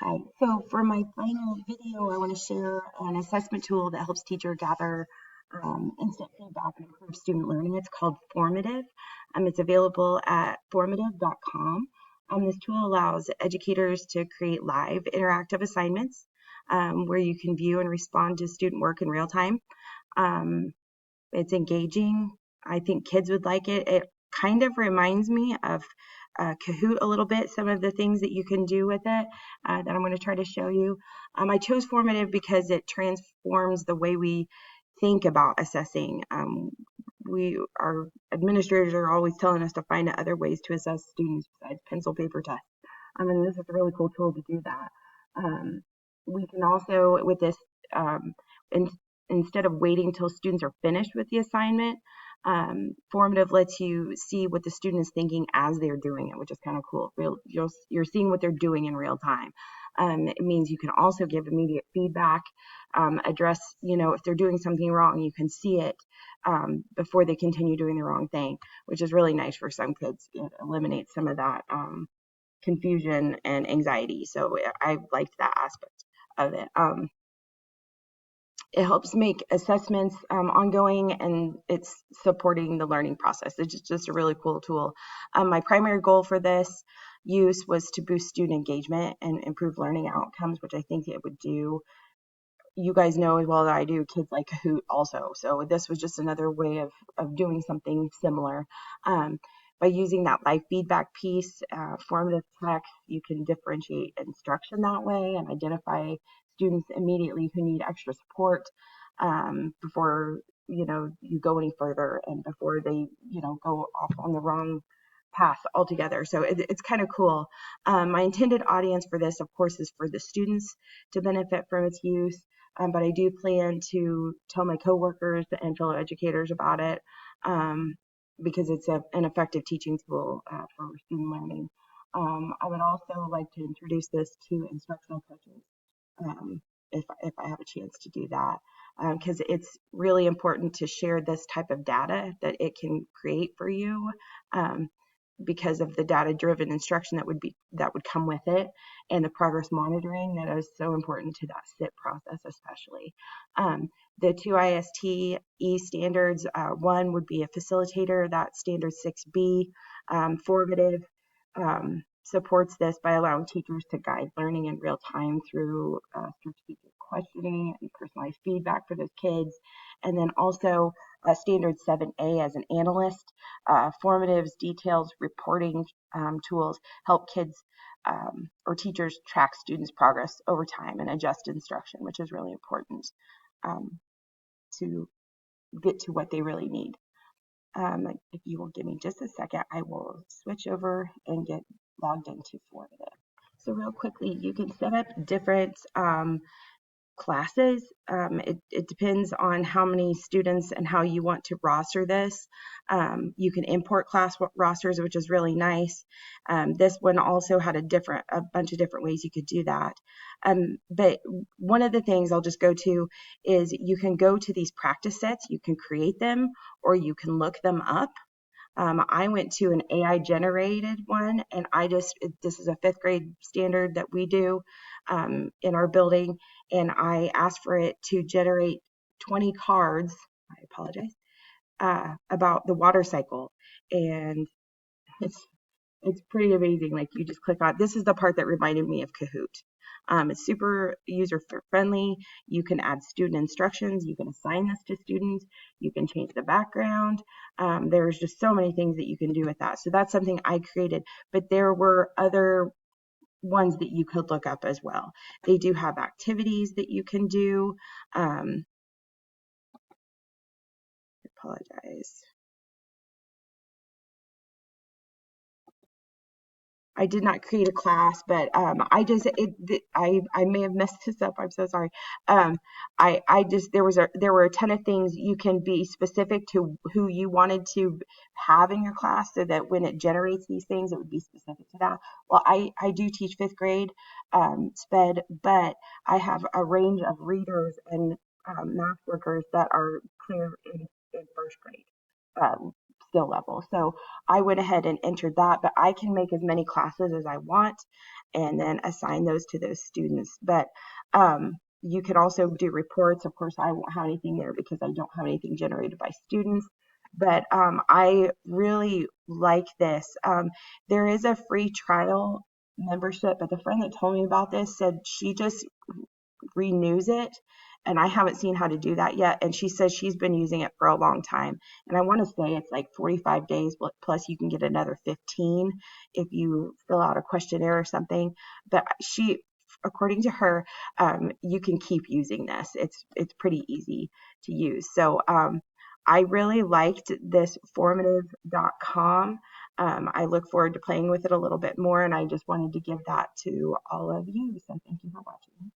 Hi. So for my final video, I want to share an assessment tool that helps teachers gather instant feedback and improve student learning. It's called Formative. It's available at formative.com. This tool allows educators to create live interactive assignments where you can view and respond to student work in real time. It's engaging. I think kids would like it. It kind of reminds me of Kahoot a little bit, some of the things that you can do with it that I'm going to try to show you. I chose Formative because it transforms the way we think about assessing. Our administrators are always telling us to find other ways to assess students besides pencil paper tests. And this is a really cool tool to do that. We can also, with this, in, instead of waiting till students are finished with the assignment, Formative lets you see what the student is thinking as they're doing it, which is kind of cool. You're seeing what they're doing in real time. It means you can also give immediate feedback, address, if they're doing something wrong, you can see it before they continue doing the wrong thing, which is really nice for some kids. It eliminates some of that confusion and anxiety. So I liked that aspect of it. It helps make assessments ongoing, and it's supporting the learning process. It's just a really cool tool. My primary goal for this use was to boost student engagement and improve learning outcomes, which I think it would do. You guys know as well that I do, kids like Kahoot also. So this was just another way of doing something similar. By using that live feedback piece, formative text, you can differentiate instruction that way and identify students immediately who need extra support before you go any further and before they go off on the wrong path altogether. So it's kind of cool. My intended audience for this, of course, is for the students to benefit from its use. But I do plan to tell my coworkers and fellow educators about it because it's an effective teaching tool for student learning. I would also like to introduce this to instructional coaches if I have a chance to do that, because it's really important to share this type of data that it can create for you. Because of the data-driven instruction that would come with it, and the progress monitoring that is so important to that SIT process, especially. The two ISTE standards, one would be a facilitator, that's standard 6B. Formative supports this by allowing teachers to guide learning in real time through strategic questioning and personalized feedback for those kids. And then also standard 7A as an analyst. Formative's details reporting tools help kids or teachers track students' progress over time and adjust instruction, which is really important to get to what they really need. If you will give me just a second, I will switch over and get logged into Formative. So real quickly, you can set up different classes. It depends on how many students and how you want to roster this. You can import class rosters, which is really nice. This one also had a bunch of different ways you could do that. But one of the things I'll just go to is you can go to these practice sets, you can create them, or you can look them up. I went to an AI generated one, and this is a 5th grade standard that we do in our building, and I asked for it to generate 20 cards, I apologize, about the water cycle. And it's pretty amazing. Like, you just click on, this is the part that reminded me of Kahoot. It's super user friendly. You can add student instructions. You can assign this to students. You can change the background. There's just so many things that you can do with that. So that's something I created, but there were other ones that you could look up as well. They do have activities that you can do. I apologize. I did not create a class, but I may have messed this up. I'm so sorry. There were a ton of things. You can be specific to who you wanted to have in your class, so that when it generates these things, it would be specific to that. Well, I do teach 5th grade SPED, but I have a range of readers and math workers that are clear in 1st grade. Skill level. So I went ahead and entered that, but I can make as many classes as I want. and then assign those to those students. But you can also do reports. Of course, I won't have anything there because I don't have anything generated by students. But I really like this. There is a free trial membership, but the friend that told me about this said she just renews it, and I haven't seen how to do that yet. And she says she's been using it for a long time, and I want to say it's like 45 days plus you can get another 15 if you fill out a questionnaire or something. But according to her, you can keep using this. It's pretty easy to use. So I really liked this formative.com. I look forward to playing with it a little bit more, and I just wanted to give that to all of you. So thank you for watching.